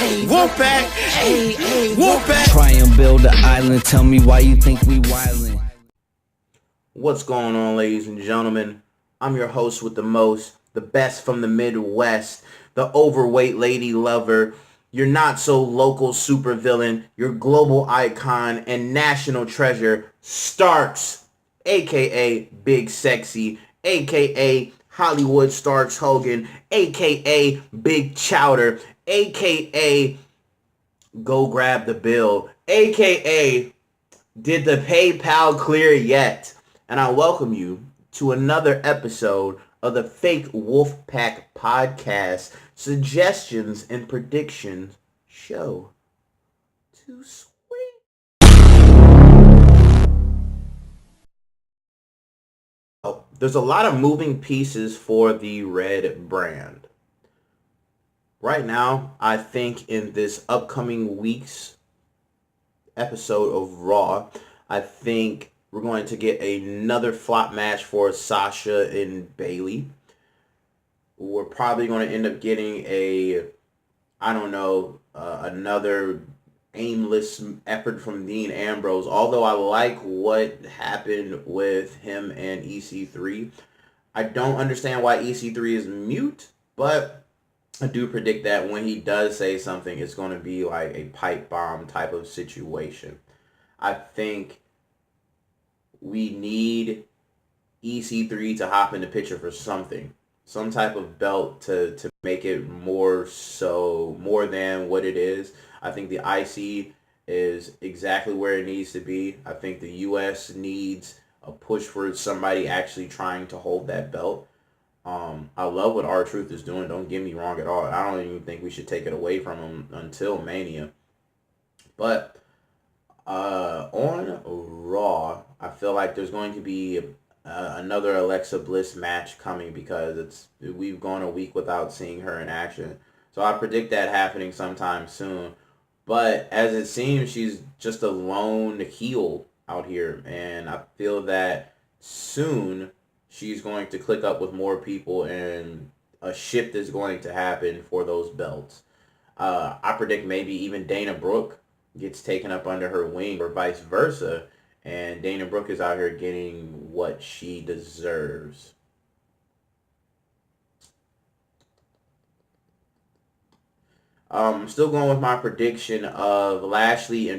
Wolfpack, Wolfpack. Try and build an island, tell me why you think we wildin'. What's going on, ladies and gentlemen? I'm your host with the most, the best from the Midwest, the overweight lady lover, your not so local supervillain, your global icon and national treasure, Starks, aka Big Sexy, aka Hollywood Starks Hogan, aka Big Chowder, aka Go Grab the Bill, aka Did the PayPal clear yet? And I welcome you to another episode of the Fake Wolfpack Podcast Suggestions and Predictions Show. Too sweet. Oh, there's a lot of moving pieces for the Red brand. Right now, I think in this upcoming week's episode of Raw, I think we're going to get another flop match for Sasha and Bayley. We're probably going to end up getting another aimless effort from Dean Ambrose. Although I like what happened with him and EC3. I don't understand why EC3 is mute, but I do predict that when he does say something, it's going to be like a pipe bomb type of situation. I think we need EC3 to hop in the picture for something. Some type of belt to make it more than what it is. I think the IC is exactly where it needs to be. I think the US needs a push for somebody actually trying to hold that belt. I love what R-Truth is doing. Don't get me wrong at all. I don't even think we should take it away from him until Mania. But on Raw, I feel like there's going to be another Alexa Bliss match coming because we've gone a week without seeing her in action. So I predict that happening sometime soon. But as it seems, she's just a lone heel out here. And I feel that soon she's going to click up with more people and a shift is going to happen for those belts. I predict maybe even Dana Brooke gets taken up under her wing or vice versa, and Dana Brooke is out here getting what she deserves. I'm still going with my prediction of Lashley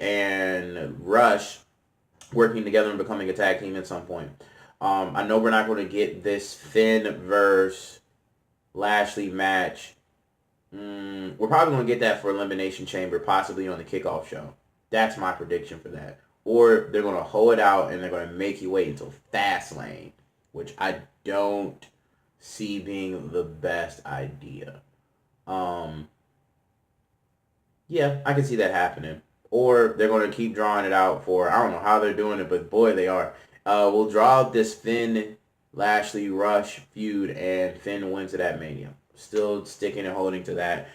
and Rush working together and becoming a tag team at some point. I know we're not going to get this Finn versus Lashley match. We're probably going to get that for Elimination Chamber, possibly on the kickoff show. That's my prediction for that. Or they're going to hold it out and they're going to make you wait until Fastlane, which I don't see being the best idea. Yeah, I can see that happening. Or they're going to keep drawing it out for, I don't know how they're doing it, but boy, they are. We'll draw out this Finn, Lashley, Rush feud, and Finn wins it at Mania. Still sticking and holding to that.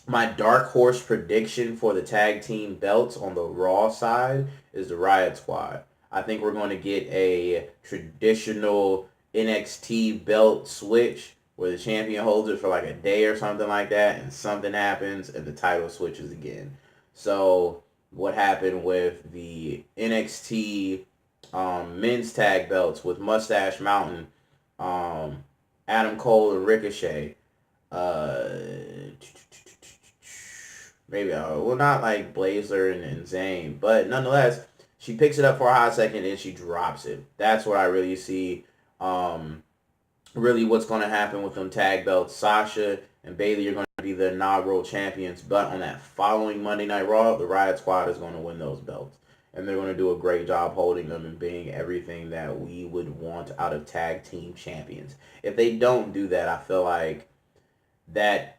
My dark horse prediction for the tag team belts on the Raw side is the Riot Squad. I think we're going to get a traditional NXT belt switch where the champion holds it for like a day or something like that, and something happens and the title switches again. So what happened with the NXT men's tag belts with Mustache Mountain, Adam Cole and Ricochet, maybe, not like Baszler and Zayn, but nonetheless, she picks it up for a hot second and she drops it. That's what I really see, really what's going to happen with them tag belts. Sasha and Bayley are going to be the inaugural champions, but on that following Monday Night Raw, the Riot Squad is going to win those belts. And they're going to do a great job holding them and being everything that we would want out of tag team champions. If they don't do that, I feel like that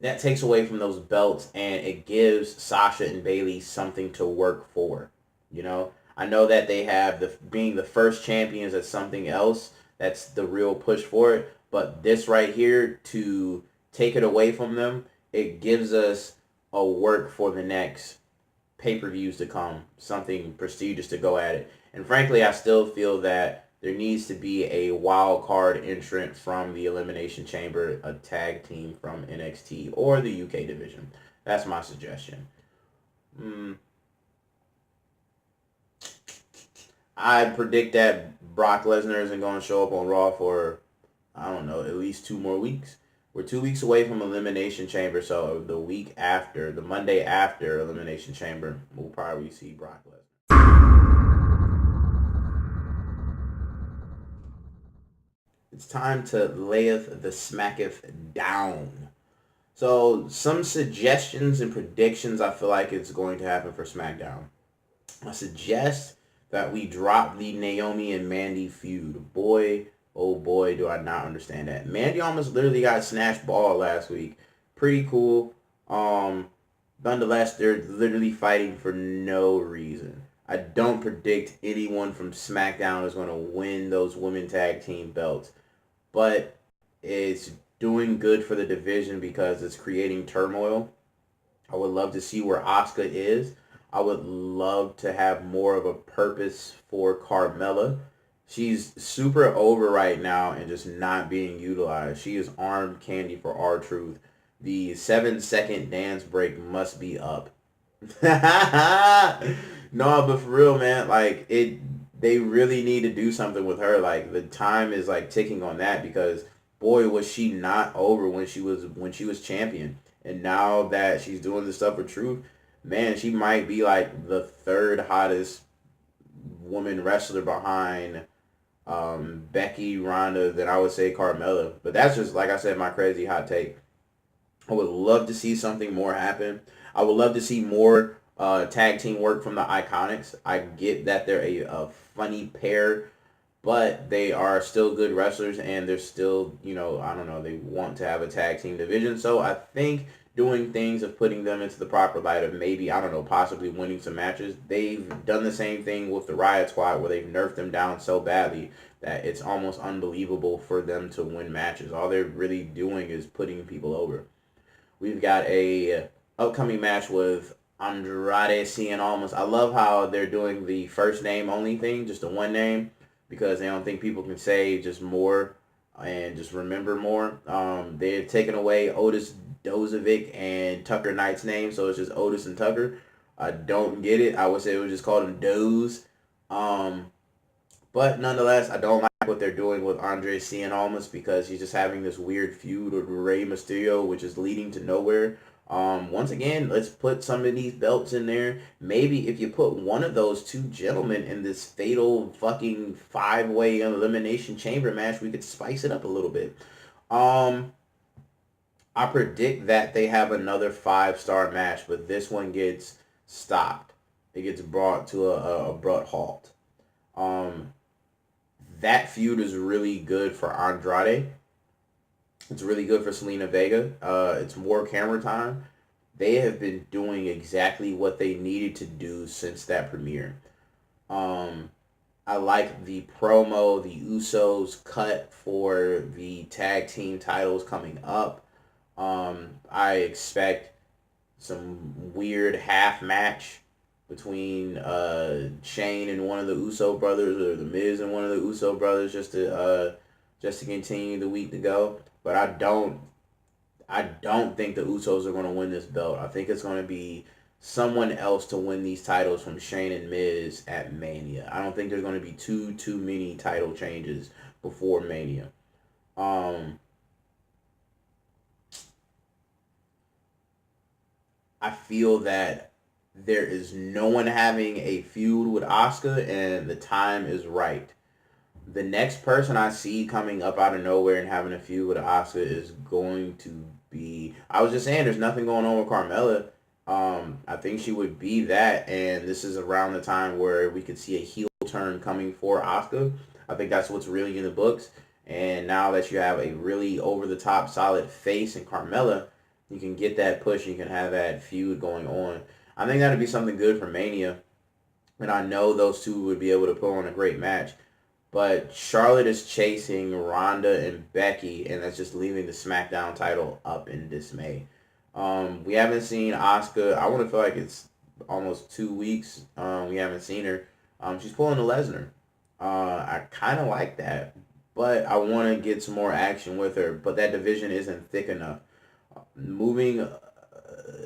takes away from those belts and it gives Sasha and Bayley something to work for. You know, I know that they have being the first champions as something else. That's the real push for it. But this right here, to take it away from them, it gives us a work for the next pay-per-views to come, something prestigious to go at it. And frankly, I still feel that there needs to be a wild card entrant from the Elimination Chamber, a tag team from NXT or the UK division. That's my suggestion. I predict that Brock Lesnar isn't going to show up on Raw for, I don't know, at least 2 more weeks. We're 2 weeks away from Elimination Chamber, so the week after, the Monday after Elimination Chamber, we'll probably see Brock Lesnar. It's time to layeth the smacketh down. So some suggestions and predictions I feel like it's going to happen for SmackDown. I suggest that we drop the Naomi and Mandy feud. Boy, oh boy, do I not understand that. Mandy almost literally got snatched ball last week. Pretty cool. Nonetheless, they're literally fighting for no reason. I don't predict anyone from SmackDown is going to win those women tag team belts, but it's doing good for the division because it's creating turmoil. I would love to see where Asuka is. I would love to have more of a purpose for Carmella. She's super over right now and just not being utilized. She is arm candy for R-Truth. The 7-second dance break must be up. No, but for real, man, like they really need to do something with her. Like the time is like ticking on that because boy was she not over when she was champion. And now that she's doing this stuff with Truth, man, she might be like the third hottest woman wrestler behind Becky, Ronda, then I would say Carmella. But that's just, like I said, my crazy hot take. I would love to see something more happen. I would love to see more tag team work from the Iconics. I get that they're a funny pair, but they are still good wrestlers, and they're still, I don't know, they want to have a tag team division. So I think doing things of putting them into the proper light of maybe, I don't know, possibly winning some matches. They've done the same thing with the Riot Squad where they've nerfed them down so badly that it's almost unbelievable for them to win matches. All they're really doing is putting people over. We've got a upcoming match with Andrade Cien Almas. I love how they're doing the first name only thing, just the one name, because they don't think people can say just more and just remember more. They've taken away Otis Dozovic and Tucker Knight's name, so it's just Otis and Tucker. I don't get it. I would say it would just call them Doze. But nonetheless, I don't like what they're doing with Andre Cien Almas because he's just having this weird feud with Rey Mysterio, which is leading to nowhere. Once again, let's put some of these belts in there. Maybe if you put one of those two gentlemen in this fatal fucking 5-way elimination chamber match, we could spice it up a little bit. I predict that they have another 5-star match, but this one gets stopped. It gets brought to a abrupt halt. That feud is really good for Andrade. It's really good for Selena Vega. It's more camera time. They have been doing exactly what they needed to do since that premiere. I like the promo the Usos cut for the tag team titles coming up. I expect some weird half match between Shane and one of the Uso brothers, or the Miz and one of the Uso brothers, just to continue the week to go. But I don't think the Usos are going to win this belt. I think it's going to be someone else to win these titles from Shane and Miz at Mania. I don't think there's going to be too many title changes before Mania. I feel that there is no one having a feud with Asuka, and the time is right. The next person I see coming up out of nowhere and having a feud with Asuka is going to be... I was just saying, there's nothing going on with Carmella. I think she would be that, and this is around the time where we could see a heel turn coming for Asuka. I think that's what's really in the books. And now that you have a really over-the-top solid face in Carmella, you can get that push. You can have that feud going on. I think that would be something good for Mania. And I know those two would be able to put on a great match. But Charlotte is chasing Ronda and Becky, and that's just leaving the SmackDown title up in dismay. We haven't seen Asuka. I want to feel like it's almost 2 weeks. We haven't seen her. She's pulling a Lesnar. I kind of like that, but I want to get some more action with her. But that division isn't thick enough. Moving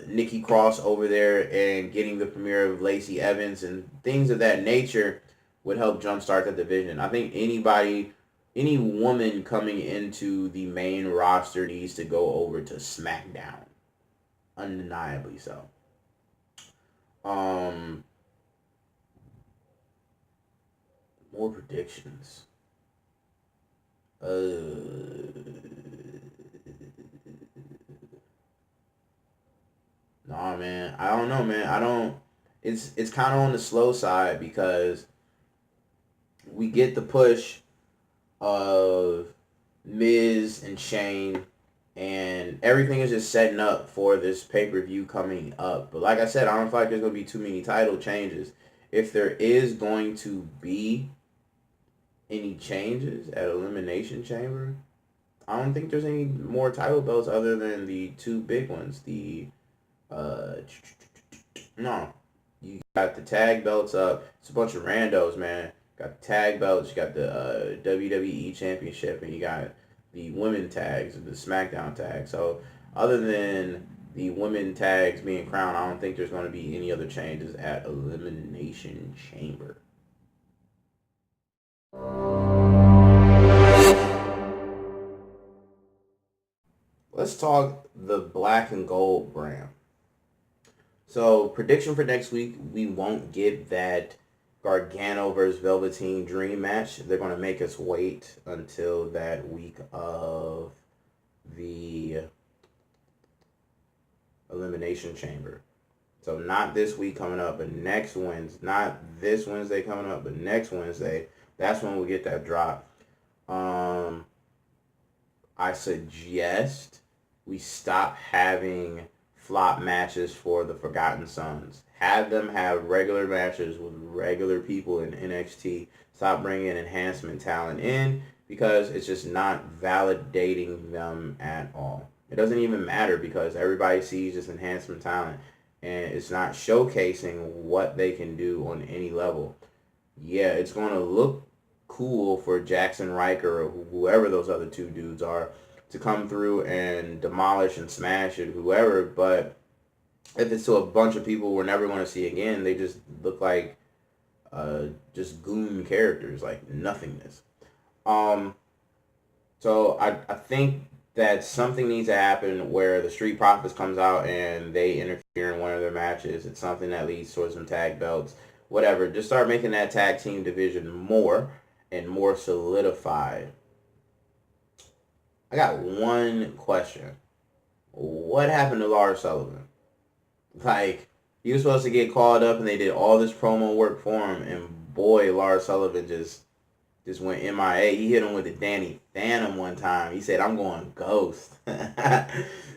Nikki Cross over there and getting the premiere of Lacey Evans and things of that nature would help jumpstart the division. I think any woman coming into the main roster needs to go over to SmackDown, undeniably so. Um, more predictions. Nah, man. I don't know, man. I don't. It's kind of on the slow side because we get the push of Miz and Shane, and everything is just setting up for this pay per view coming up. But like I said, I don't feel like there's gonna be too many title changes. If there is going to be any changes at Elimination Chamber, I don't think there's any more title belts other than the two big ones. The uh, no, you got the tag belts up. It's a bunch of randos, man. Got the tag belts. You got the WWE Championship, and you got the women tags, the Smackdown tag. So other than the women tags being crowned, I don't think there's going to be any other changes at Elimination Chamber. Let's talk the black and gold brand. So prediction for next week, we won't get that Gargano versus Velveteen Dream match. They're going to make us wait until that week of the Elimination Chamber. So not this week coming up, but next Wednesday. Not this Wednesday coming up, but next Wednesday. That's when we'll get that drop. I suggest we stop having flop matches for the Forgotten Sons. Have them have regular matches with regular people in NXT. Stop bringing enhancement talent in because it's just not validating them at all. It doesn't even matter because everybody sees this enhancement talent and it's not showcasing what they can do on any level. Yeah, it's going to look cool for Jackson Riker or whoever those other two dudes are to come through and demolish and smash it, whoever, but if it's to a bunch of people we're never going to see again, they just look like just goon characters, like nothingness. Um, so I think that something needs to happen where the Street Profits comes out and they interfere in one of their matches. It's something that leads towards some tag belts, whatever. Just start making that tag team division more and more solidified. I got one question. What happened to Lars Sullivan? Like, he was supposed to get called up and they did all this promo work for him, and boy, Lars Sullivan just went MIA. He hit him with the Danny Phantom one time. He said, "I'm going ghost."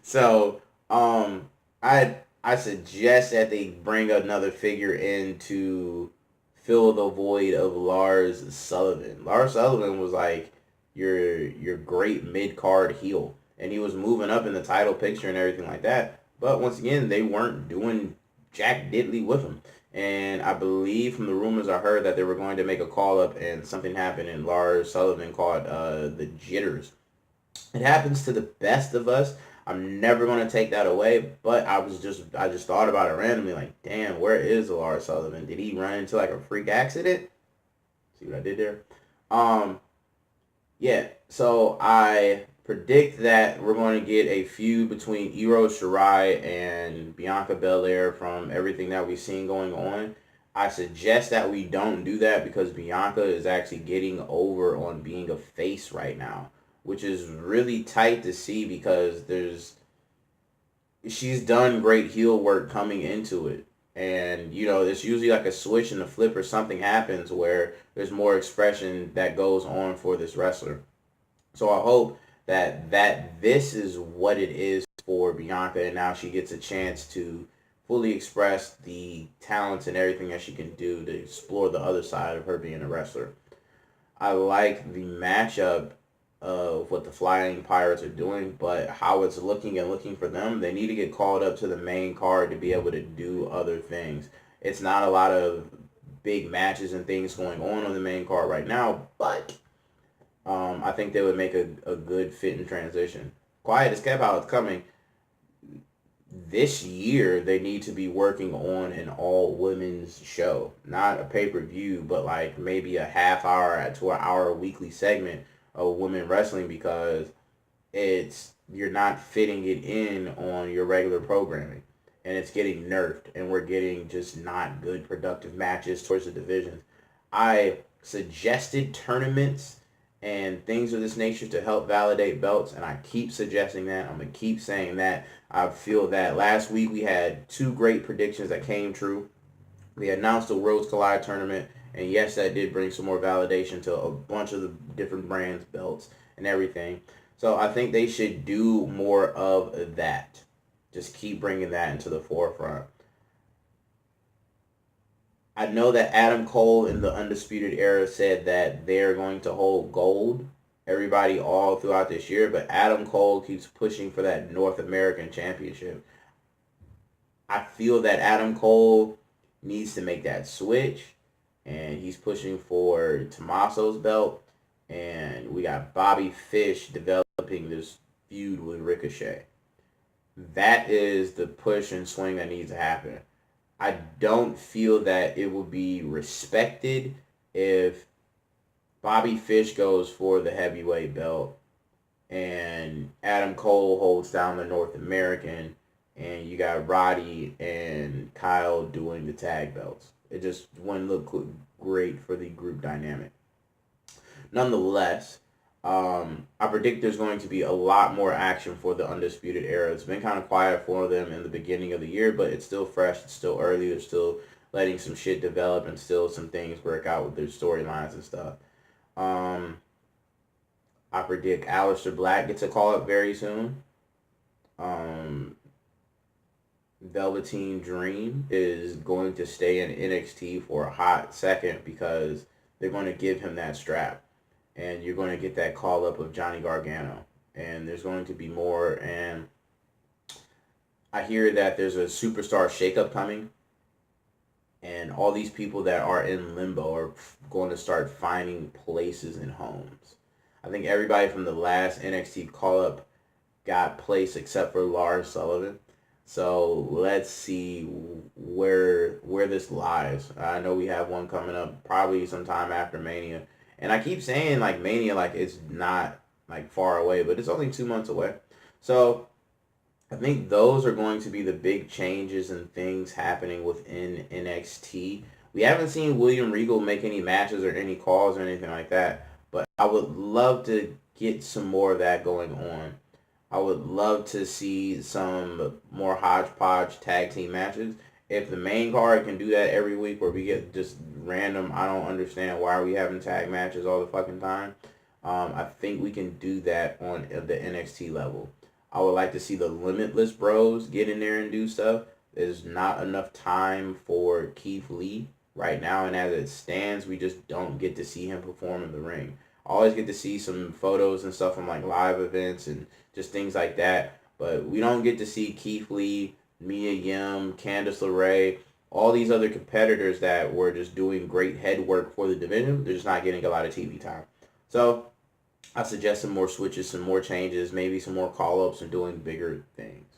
So, I suggest that they bring another figure in to fill the void of Lars Sullivan. Lars Sullivan was like your great mid card heel, and he was moving up in the title picture and everything like that. But once again, they weren't doing jack diddly with him. And I believe from the rumors I heard that they were going to make a call up and something happened and Lars Sullivan caught the jitters. It happens to the best of us. I'm never going to take that away, but I just thought about it randomly, like, damn, where is Lars Sullivan? Did he run into like a freak accident? See what I did there? Yeah, so I predict that we're going to get a feud between Io Shirai and Bianca Belair from everything that we've seen going on. I suggest that we don't do that because Bianca is actually getting over on being a face right now, which is really tight to see because she's done great heel work coming into it. And, there's usually like a switch and a flip or something happens where there's more expression that goes on for this wrestler. So I hope that this is what it is for Bianca, and now she gets a chance to fully express the talents and everything that she can do to explore the other side of her being a wrestler. I like the matchup of what the Flying Pirates are doing, but how it's looking for them, they need to get called up to the main card to be able to do other things. It's not a lot of big matches and things going on the main card right now, but I think they would make a good fit and transition. Quiet as kept how it's coming. This year, they need to be working on an all-women's show. Not a pay-per-view, but like maybe a half hour to an hour weekly segment of women wrestling, because you're not fitting it in on your regular programming. And it's getting nerfed, and we're getting just not good productive matches towards the divisions. I suggested tournaments and things of this nature to help validate belts, and I keep suggesting that. I'm going to keep saying that. I feel that last week we had 2 great predictions that came true. We announced the Worlds Collide tournament, and yes, that did bring some more validation to a bunch of the different brands, belts, and everything. So I think they should do more of that. Just keep bringing that into the forefront. I know that Adam Cole in the Undisputed Era said that they're going to hold gold, everybody, all throughout this year, but Adam Cole keeps pushing for that North American Championship. I feel that Adam Cole needs to make that switch, and he's pushing for Tommaso's belt, and we got Bobby Fish developing this feud with Ricochet. That is the push and swing that needs to happen. I don't feel that it would be respected if Bobby Fish goes for the heavyweight belt and Adam Cole holds down the North American, and you got Roddy and Kyle doing the tag belts. It just wouldn't look great for the group dynamic. Nonetheless, I predict there's going to be a lot more action for the Undisputed Era. It's been kind of quiet for them in the beginning of the year, but it's still fresh. It's still early. They're still letting some shit develop and still some things work out with their storylines and stuff. I predict Aleister Black gets a call-up very soon. Velveteen Dream is going to stay in NXT for a hot second because they're going to give him that strap. And you're going to get that call-up of Johnny Gargano. And there's going to be more. And I hear that there's a superstar shakeup coming. And all these people that are in limbo are going to start finding places and homes. I think everybody from the last NXT call-up got placed except for Lars Sullivan. So let's see where this lies. I know we have one coming up probably sometime after Mania. And I keep saying, like, Mania, like, it's not, like, far away, but it's only 2 months away. So I think those are going to be the big changes and things happening within NXT. We haven't seen William Regal make any matches or any calls or anything like that, but I would love to get some more of that going on. I would love to see some more hodgepodge tag team matches. If the main card can do that every week where we get just random, I don't understand why are we having tag matches all the fucking time. I think we can do that on the NXT level. I would like to see the Limitless Bros get in there and do stuff. There's not enough time for Keith Lee right now, and as it stands, we just don't get to see him perform in the ring. I always get to see some photos and stuff from like live events and just things like that, but we don't get to see Keith Lee, Mia Yim, Candice LeRae, all these other competitors that were just doing great head work for the division. They're just not getting a lot of TV time. So I suggest some more switches, some more changes, maybe some more call-ups and doing bigger things.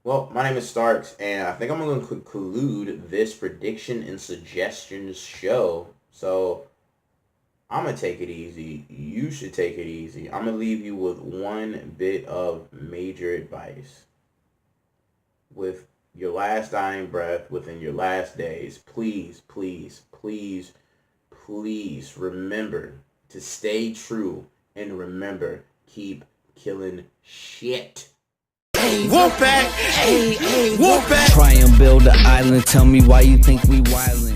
Well, my name is Starks, and I think I'm going to conclude this prediction and suggestions show. So I'm going to take it easy. You should take it easy. I'm going to leave you with one bit of major advice. With your last dying breath, within your last days, please, please, please, please remember to stay true and remember, keep killing shit. Wolfpack! Wolfpack! Try and build an island, tell me why you think we wildin'.